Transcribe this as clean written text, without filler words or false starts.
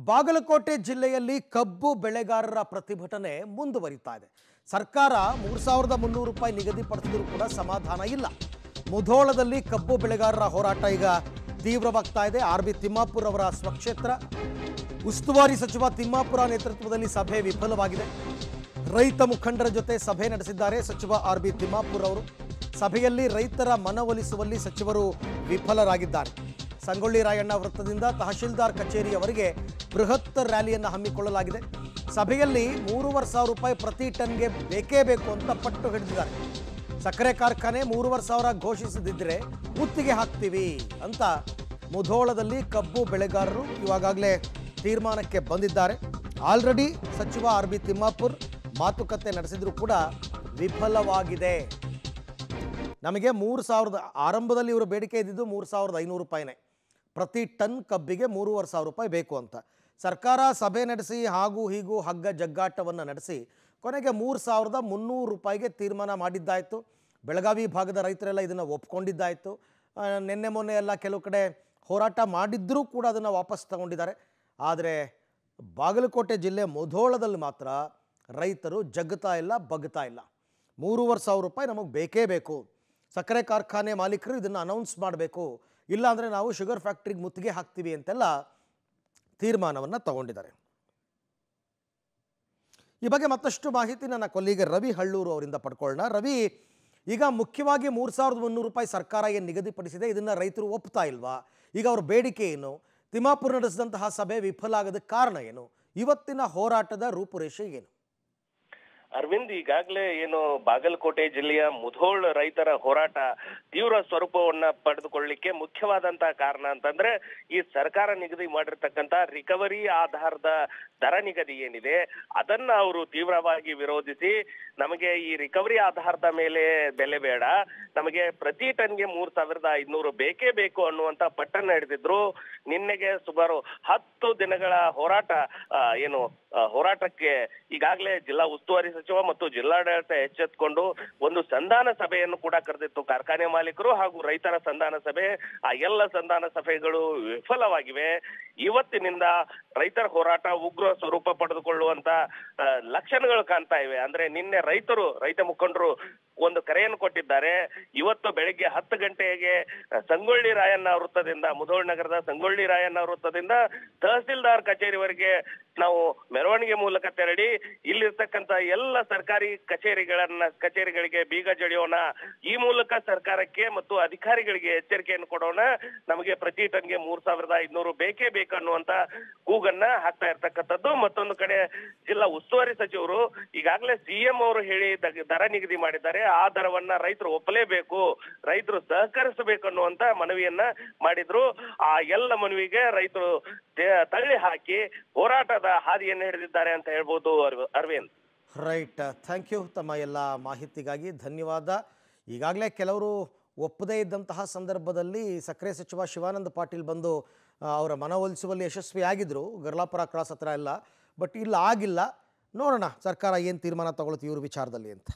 ಬಾಗಲಕೋಟೆ ಜಿಲ್ಲೆಯಲ್ಲಿ ಕಬ್ಬು ಬೆಳೆಗಾರರ ಪ್ರತಿಭಟನೆ ಮುಂದುವರಿತಾ ಇದೆ. ಸರ್ಕಾರ 3300 ರೂಪಾಯಿ ನಿಗದಿಪಡಿಸಿದರೂ ಕೂಡ ಸಮಾಧಾನ ಇಲ್ಲ. ಮುಧೋಳದಲ್ಲಿ ಕಬ್ಬು ಬೆಳೆಗಾರರ ಹೋರಾಟ ಈಗ ತೀವ್ರವಾಗ್ತಾ ಇದೆ. ಆರ್.ಬಿ. ತಿಮ್ಮಾಪುರ್ ಅವರ ಸ್ವಕ್ಷೇತ್ರ. ಉಸ್ತುವಾರಿ ಸಚಿವ ತಿಮ್ಮಾಪುರ ನೇತೃತ್ವದಲ್ಲಿ ಸಭೆ ವಿಫಲವಾಗಿದೆ. ರೈತ ಮುಖಂಡರ ಜೊತೆ ಸಭೆ ನಡೆಸಿದ್ದಾರೆ ಸಚಿವ ಆರ್.ಬಿ. ತಿಮ್ಮಾಪುರ್ ಅವರು. ಸಭೆಯಲ್ಲಿ ರೈತರ ಮನವೊಲಿಸುವಲ್ಲಿ ಸಚಿವರು ವಿಫಲರಾಗಿದ್ದಾರೆ. ಸಂಗೊಳ್ಳಿ ರಾಯಣ್ಣ ವೃತ್ತದಿಂದ ತಹಶೀಲ್ದಾರ್ ಕಚೇರಿಯವರೆಗೆ ಬೃಹತ್ ರ್ಯಾಲಿಯನ್ನು ಹಮ್ಮಿಕೊಳ್ಳಲಾಗಿದೆ. ಸಭೆಯಲ್ಲಿ 3500 ರೂಪಾಯಿ ಪ್ರತಿ ಟನ್ಗೆ ಬೇಕೇ ಬೇಕು ಅಂತ ಪಟ್ಟು ಹಿಡಿದಿದ್ದಾರೆ. ಸಕ್ಕರೆ ಕಾರ್ಖಾನೆ 3500 ಘೋಷಿಸದಿದ್ದರೆ ಮುತ್ತಿಗೆ ಹಾಕ್ತೀವಿ ಅಂತ ಮುಧೋಳದಲ್ಲಿ ಕಬ್ಬು ಬೆಳೆಗಾರರು ಇವಾಗಲೇ ತೀರ್ಮಾನಕ್ಕೆ ಬಂದಿದ್ದಾರೆ. ಆಲ್ರೆಡಿ ಸಚಿವ ಆರ್.ಬಿ. ತಿಮ್ಮಾಪುರ್ ಮಾತುಕತೆ ನಡೆಸಿದ್ರು ಕೂಡ ವಿಫಲವಾಗಿದೆ. ನಮಗೆ 3000 ಆರಂಭದಲ್ಲಿ ಇವರು ಬೇಡಿಕೆ ಇದ್ದಿದ್ದು 3500 ರೂಪಾಯಿನೇ. ಪ್ರತಿ ಟನ್ ಕಬ್ಬಿಗೆ 3500 ರೂಪಾಯಿ ಬೇಕು ಅಂತ ಸರ್ಕಾರ ಸಭೆ ನಡೆಸಿ ಹಾಗೂ ಹೀಗೂ ಹಗ್ಗ ಜಗ್ಗಾಟವನ್ನು ನಡೆಸಿ ಕೊನೆಗೆ 3300 ರೂಪಾಯಿಗೆ ತೀರ್ಮಾನ ಮಾಡಿದ್ದಾಯಿತು. ಬೆಳಗಾವಿ ಭಾಗದ ರೈತರೆಲ್ಲ ಇದನ್ನು ಒಪ್ಕೊಂಡಿದ್ದಾಯಿತು. ನಿನ್ನೆ ಮೊನ್ನೆ ಎಲ್ಲ ಕೆಲವು ಕಡೆ ಹೋರಾಟ ಮಾಡಿದ್ರೂ ಕೂಡ ಅದನ್ನು ವಾಪಸ್ ತಗೊಂಡಿದ್ದಾರೆ. ಆದರೆ ಬಾಗಲಕೋಟೆ ಜಿಲ್ಲೆ ಮುಧೋಳದಲ್ಲಿ ಮಾತ್ರ ರೈತರು ಜಗ್ತಾ ಇಲ್ಲ, ಬಗ್ತಾ ಇಲ್ಲ. 3500 ರೂಪಾಯಿ ನಮಗೆ ಬೇಕೇ ಬೇಕು. ಸಕ್ಕರೆ ಕಾರ್ಖಾನೆ ಮಾಲೀಕರು ಇದನ್ನು ಅನೌನ್ಸ್ ಮಾಡಬೇಕು, ಇಲ್ಲಾಂದರೆ ನಾವು ಶುಗರ್ ಫ್ಯಾಕ್ಟ್ರಿಗೆ ಮುತ್ತಿಗೆ ಹಾಕ್ತೀವಿ ಅಂತೆಲ್ಲ ತೀರ್ಮಾನವನ್ನು ತಗೊಂಡಿದ್ದಾರೆ. ಈ ಬಗ್ಗೆ ಮತ್ತಷ್ಟು ಮಾಹಿತಿ ನನ್ನ ಕೊಲ್ಲಿಗ ರವಿ ಹಳ್ಳೂರು ಅವರಿಂದ ಪಡ್ಕೊಳ್ಳೋಣ. ರವಿ, ಈಗ ಮುಖ್ಯವಾಗಿ 3300 ರೂಪಾಯಿ ಸರ್ಕಾರ ಏನು ನಿಗದಿಪಡಿಸಿದೆ, ಇದನ್ನು ರೈತರು ಒಪ್ತಾ ಇಲ್ವಾ? ಈಗ ಅವ್ರ ಬೇಡಿಕೆ ಏನು? ತಿಮ್ಮಾಪುರ ನಡೆಸಿದಂತಹ ಸಭೆ ವಿಫಲ ಆಗೋದಕ್ಕೆ ಕಾರಣ ಏನು? ಇವತ್ತಿನ ಹೋರಾಟದ ರೂಪುರೇಷೆ ಏನು? ಅರವಿಂದ್, ಈಗಾಗಲೇ ಏನು ಬಾಗಲಕೋಟೆ ಜಿಲ್ಲೆಯ ಮುಧೋಳ್ ರೈತರ ಹೋರಾಟ ತೀವ್ರ ಸ್ವರೂಪವನ್ನ ಪಡೆದುಕೊಳ್ಳಲಿಕ್ಕೆ ಮುಖ್ಯವಾದಂತಹ ಕಾರಣ ಅಂತಂದ್ರೆ ಈ ಸರ್ಕಾರ ನಿಗದಿ ಮಾಡಿರ್ತಕ್ಕಂಥ ರಿಕವರಿ ಆಧಾರದ ದರ ನಿಗದಿ ಏನಿದೆ ಅದನ್ನ ಅವರು ತೀವ್ರವಾಗಿ ವಿರೋಧಿಸಿ, ನಮಗೆ ಈ ರಿಕವರಿ ಆಧಾರದ ಮೇಲೆ ಬೆಲೆ ಬೇಡ, ನಮಗೆ ಪ್ರತಿ ಟನ್ಗೆ 3500 ಬೇಕೇ ಬೇಕು ಅನ್ನುವಂತ ಪಟ್ಟನ್ನ ಹಿಡಿದಿದ್ರು. ನಿನ್ನೆಗೆ ಸುಮಾರು 10 ದಿನಗಳ ಹೋರಾಟಕ್ಕೆ ಈಗಾಗಲೇ ಜಿಲ್ಲಾ ಉಸ್ತುವಾರಿ ಸಚಿವ ಮತ್ತು ಜಿಲ್ಲಾಡಳಿತ ಎಚ್ಚೆತ್ತುಕೊಂಡು ಒಂದು ಸಂಧಾನ ಸಭೆಯನ್ನು ಕೂಡ ಕರೆದಿತ್ತು. ಕಾರ್ಖಾನೆ ಮಾಲೀಕರು ಹಾಗೂ ರೈತರ ಸಂಧಾನ ಸಭೆ, ಆ ಎಲ್ಲ ಸಂಧಾನ ಸಭೆಗಳು ವಿಫಲವಾಗಿವೆ. ಇವತ್ತಿನಿಂದ ರೈತರ ಹೋರಾಟ ಉಗ್ರ ಸ್ವರೂಪ ಪಡೆದುಕೊಳ್ಳುವಂತ ಲಕ್ಷಣಗಳು ಕಾಣ್ತಾ ಇವೆ. ಅಂದ್ರೆ ನಿನ್ನೆ ರೈತ ಮುಖಂಡರು ಒಂದು ಕರೆಯನ್ನು ಕೊಟ್ಟಿದ್ದಾರೆ. ಇವತ್ತು ಬೆಳಿಗ್ಗೆ 10 ಗಂಟೆಗೆ ಸಂಗೊಳ್ಳಿ ರಾಯಣ್ಣ ವೃತ್ತದಿಂದ, ಮುಧೋಳ್ ನಗರದ ಸಂಗೊಳ್ಳಿ ರಾಯಣ್ಣ ವೃತ್ತದಿಂದ ತಹಸೀಲ್ದಾರ್ ಕಚೇರಿವರೆಗೆ ನಾವು ಮೆರವಣಿಗೆ ಮೂಲಕ ತೆರಳಿ ಇಲ್ಲಿರ್ತಕ್ಕಂಥ ಎಲ್ಲ ಸರ್ಕಾರಿ ಕಚೇರಿಗಳಿಗೆ ಬೀಗ ಜಡಿಯೋಣ. ಈ ಮೂಲಕ ಸರ್ಕಾರಕ್ಕೆ ಮತ್ತು ಅಧಿಕಾರಿಗಳಿಗೆ ಎಚ್ಚರಿಕೆಯನ್ನು ಕೊಡೋಣ. ನಮಗೆ ಪ್ರತಿ ಟನ್ಗೆ 3500 ಬೇಕೇ ಬೇಕು ಅನ್ನುವಂತ ಕೂಗನ್ನ ಹಾಕ್ತಾ ಇರ್ತಕ್ಕಂಥದ್ದು. ಮತ್ತೊಂದು ಕಡೆ ಜಿಲ್ಲಾ ಉಸ್ತುವಾರಿ ಸಚಿವರು ಈಗಾಗಲೇ ಸಿಎಂ ಅವರು ಹೇಳಿ ದರ ನಿಗದಿ ಮಾಡಿದ್ದಾರೆ. ಆ ದರವನ್ನ ರೈತರು ಒಪ್ಪಲೇಬೇಕು, ರೈತರು ಸಹಕರಿಸಬೇಕು ಅನ್ನುವಂತ ಮನವಿಯನ್ನ ಮಾಡಿದ್ರು. ಆ ಎಲ್ಲ ಮನವಿಗೆ ರೈತರು ತಳ್ಳಿ ಹಾಕಿ ಹೋರಾಟದ ಹಾದಿಯನ್ನು ಹಿಡಿದಿದ್ದಾರೆ ಅಂತ ಹೇಳ್ಬೋದು ಅರವಿಂದ್. ರೈಟ್, ಥ್ಯಾಂಕ್ ಯು ತಮ್ಮ ಎಲ್ಲ ಮಾಹಿತಿಗಾಗಿ, ಧನ್ಯವಾದ. ಈಗಾಗಲೇ ಕೆಲವರು ಒಪ್ಪದೇ ಇದ್ದಂತಹ ಸಂದರ್ಭದಲ್ಲಿ ಸಕ್ಕರೆ ಸಚಿವ ಶಿವಾನಂದ ಪಾಟೀಲ್ ಬಂದು ಅವರ ಮನವೊಲಿಸುವಲ್ಲಿ ಯಶಸ್ವಿಯಾಗಿದ್ದರು, ಗರ್ಲಾಪುರ ಕ್ರಾಸ್ ಹತ್ರ ಎಲ್ಲ. ಬಟ್ ಇಲ್ಲ, ಆಗಿಲ್ಲ. ನೋಡೋಣ ಸರ್ಕಾರ ಏನು ತೀರ್ಮಾನ ತಗೊಳ್ತೀವಿ ಇವ್ರ ವಿಚಾರದಲ್ಲಿ ಅಂತ.